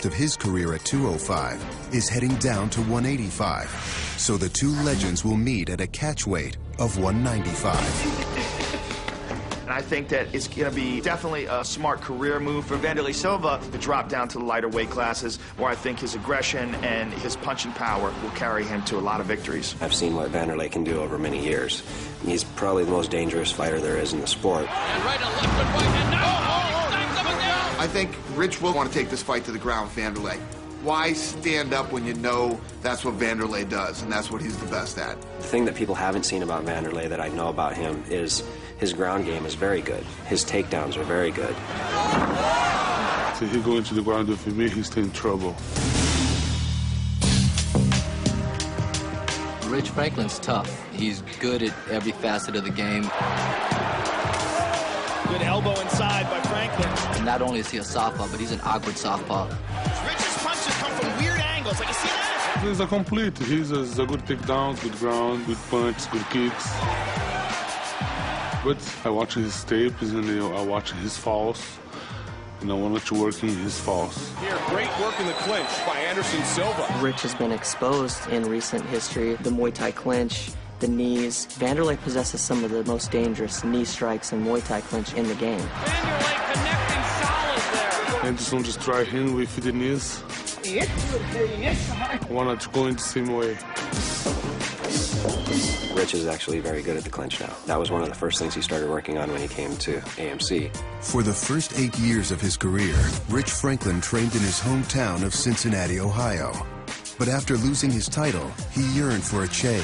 of his career at 205 is heading down to 185. So the two legends will meet at a catch weight of 195. And I think that it's going to be definitely a smart career move for Wanderlei Silva to drop down to the lighter weight classes, where I think his aggression and his punching power will carry him to a lot of victories. I've seen what Wanderlei can do over many years. He's probably the most dangerous fighter there is in the sport. And right and left and right and now, I think Rich will want to take this fight to the ground with Wanderlei. Why stand up when you know that's what Wanderlei does, and that's what he's the best at? The thing that people haven't seen about Wanderlei that I know about him is his ground game is very good. His takedowns are very good. So he go into the ground with me, he's in trouble. Rich Franklin's tough. He's good at every facet of the game. good elbow inside by Franklin. And not only is he a southpaw, but he's an awkward southpaw. Rich's punches come from weird angles. Like, you see that? He's a complete. He's a good takedowns, good ground, good punch, good kicks. But I watch his tapes and I watch his falls. And I wanted to work in his falls. Here, great work in the clinch by Wanderlei Silva. Rich has been exposed in recent history. The Muay Thai clinch, the knees. Wanderlei possesses some of the most dangerous knee strikes and Muay Thai clinch in the game. Wanderlei connecting solid there. Anderson just try him with the knees. I wanted to go in the same way. Rich is actually very good at the clinch now. That was one of the first things he started working on when he came to AMC. For the first 8 years of his career, Rich Franklin trained in his hometown of Cincinnati, Ohio. But after losing his title, he yearned for a change.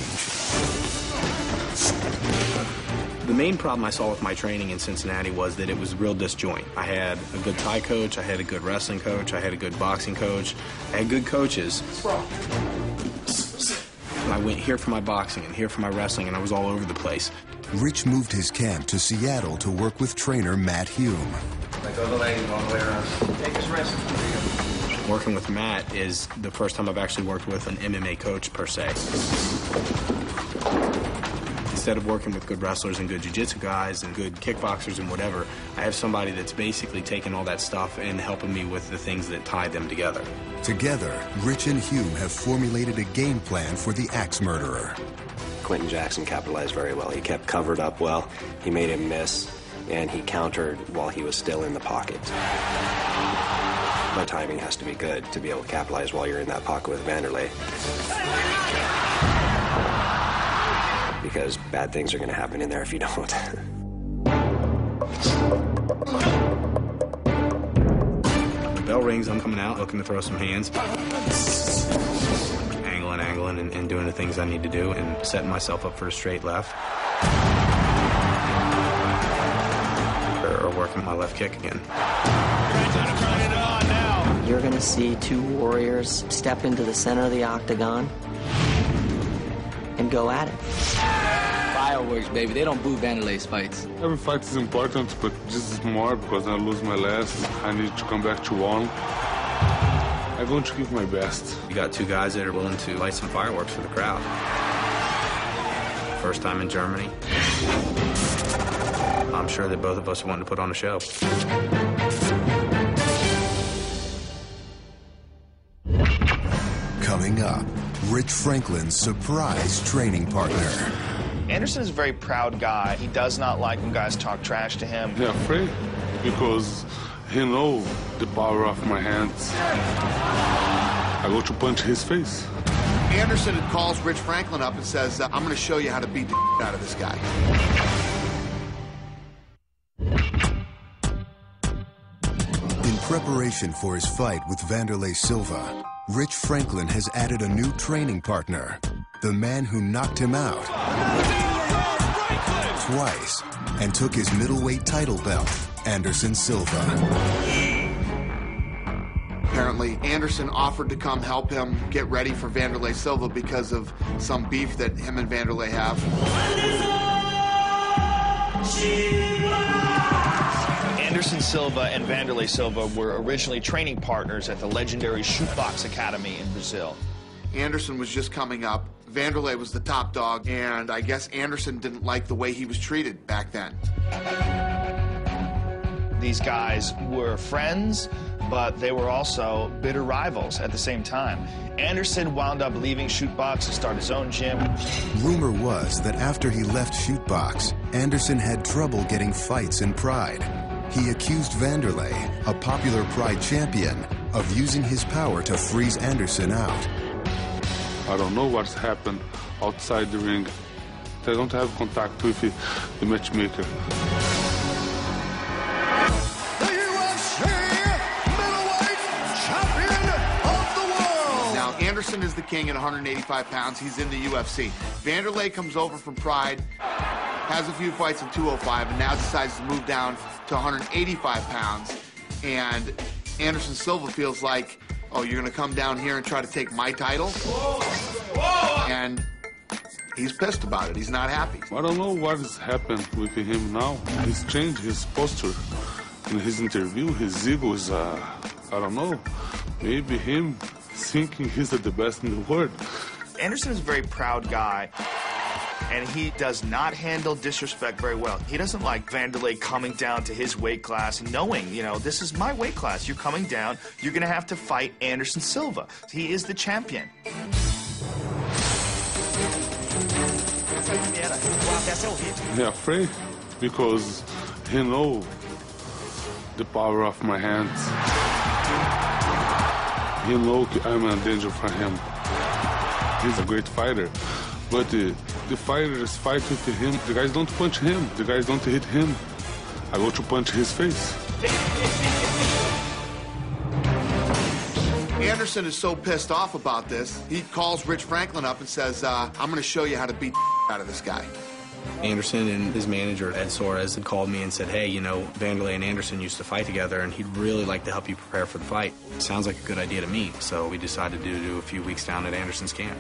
The main problem I saw with my training in Cincinnati was that it was real disjoint. I had a good Thai coach, I had a good wrestling coach, I had a good boxing coach, I had good coaches. I went here for my boxing and here for my wrestling, and I was all over the place. Rich moved his camp to Seattle to work with trainer Matt Hume. Go the leg all the way around. Take his wrist. Working with Matt is the first time I've actually worked with an MMA coach, per se. Instead of working with good wrestlers and good jiu-jitsu guys and good kickboxers and whatever, I have somebody that's basically taking all that stuff and helping me with the things that tie them together. Together, Rich and Hume have formulated a game plan for the axe murderer. Quentin Jackson capitalized very well. He kept covered up well, he made him miss, and he countered while he was still in the pocket. My timing has to be good to be able to capitalize while you're in that pocket with Wanderlei. Because bad things are going to happen in there if you don't. The bell rings, I'm coming out, looking to throw some hands. Angling, and doing the things I need to do, and setting myself up for a straight left. Or working my left kick again. You're going to see two warriors step into the center of the octagon and go at it. Fireworks, baby. They don't boo Wanderlei's fights. Every fight is important, but this is more because I lose my last. I need to come back to one. I'm going to give my best. You got two guys that are willing to light some fireworks for the crowd. First time in Germany. I'm sure that both of us want to put on a show. Coming up, Rich Franklin's surprise training partner. Anderson is a very proud guy. He does not like when guys talk trash to him. He's afraid because he knows the power of my hands. I go to punch his face. Anderson calls Rich Franklin up and says, I'm going to show you how to beat the out of this guy. In preparation for his fight with Wanderlei Silva, Rich Franklin has added a new training partner, the man who knocked him out twice and took his middleweight title belt, Anderson Silva. Apparently, Anderson offered to come help him get ready for Wanderlei Silva because of some beef that him and Wanderlei have. Anderson Silva and Wanderlei Silva were originally training partners at the legendary Shootbox Academy in Brazil. Anderson was just coming up. Wanderlei was the top dog, and I guess Anderson didn't like the way he was treated back then. These guys were friends, but they were also bitter rivals at the same time. Anderson wound up leaving Shootbox to start his own gym. Rumor was that after he left Shootbox, Anderson had trouble getting fights in Pride. He accused Wanderlei, a popular Pride champion, of using his power to freeze Anderson out. I don't know what's happened outside the ring. I don't have contact with the matchmaker. The UFC middleweight champion of the world. Now, Anderson is the king at 185 pounds. He's in the UFC. Wanderlei comes over from Pride, has a few fights in 205, and now decides to move down to 185 pounds. And Anderson Silva feels like, oh, you're going to come down here and try to take my title? Whoa. And he's pissed about it. He's not happy. I don't know what has happened with him now. He's changed his posture in his interview. His ego is, I don't know, maybe him thinking he's the best in the world. Anderson is a very proud guy, and he does not handle disrespect very well. He doesn't like Wanderlei coming down to his weight class, knowing, you know, this is my weight class. You're coming down, you're going to have to fight Anderson Silva. He is the champion. He's afraid because he knows the power of my hands. He knows I'm a danger for him. He's a great fighter, but the fighters fight with him. The guys don't punch him. The guys don't hit him. I go to punch his face. Anderson is so pissed off about this, he calls Rich Franklin up and says, I'm going to show you how to beat the out of this guy. Anderson and his manager, Ed Soares, had called me and said, hey, you know, Wanderlei and Anderson used to fight together, and he'd really like to help you prepare for the fight. Sounds like a good idea to me, so we decided to do a few weeks down at Anderson's camp.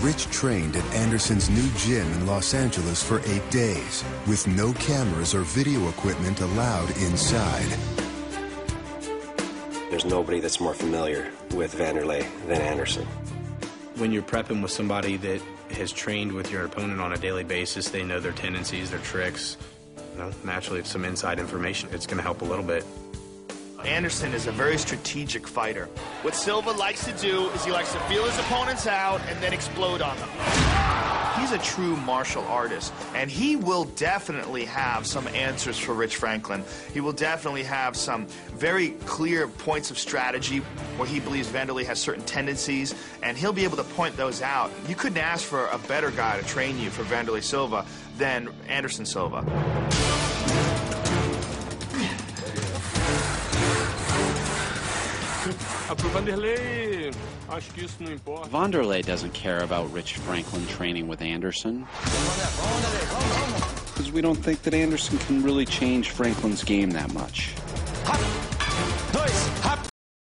Rich trained at Anderson's new gym in Los Angeles for 8 days, with no cameras or video equipment allowed inside. There's nobody that's more familiar with Wanderlei than Anderson. When you're prepping with somebody that has trained with your opponent on a daily basis, they know their tendencies, their tricks. You know, naturally, some inside information, it's going to help a little bit. Anderson is a very strategic fighter. What Silva likes to do is he likes to feel his opponents out and then explode on them. He's a true martial artist, and he will definitely have some answers for Rich Franklin. He will definitely have some very clear points of strategy where he believes Wanderlei has certain tendencies, and he'll be able to point those out. You couldn't ask for a better guy to train you for Wanderlei Silva than Anderson Silva. Wanderlei doesn't care about Rich Franklin training with Anderson, because we don't think that Anderson can really change Franklin's game that much.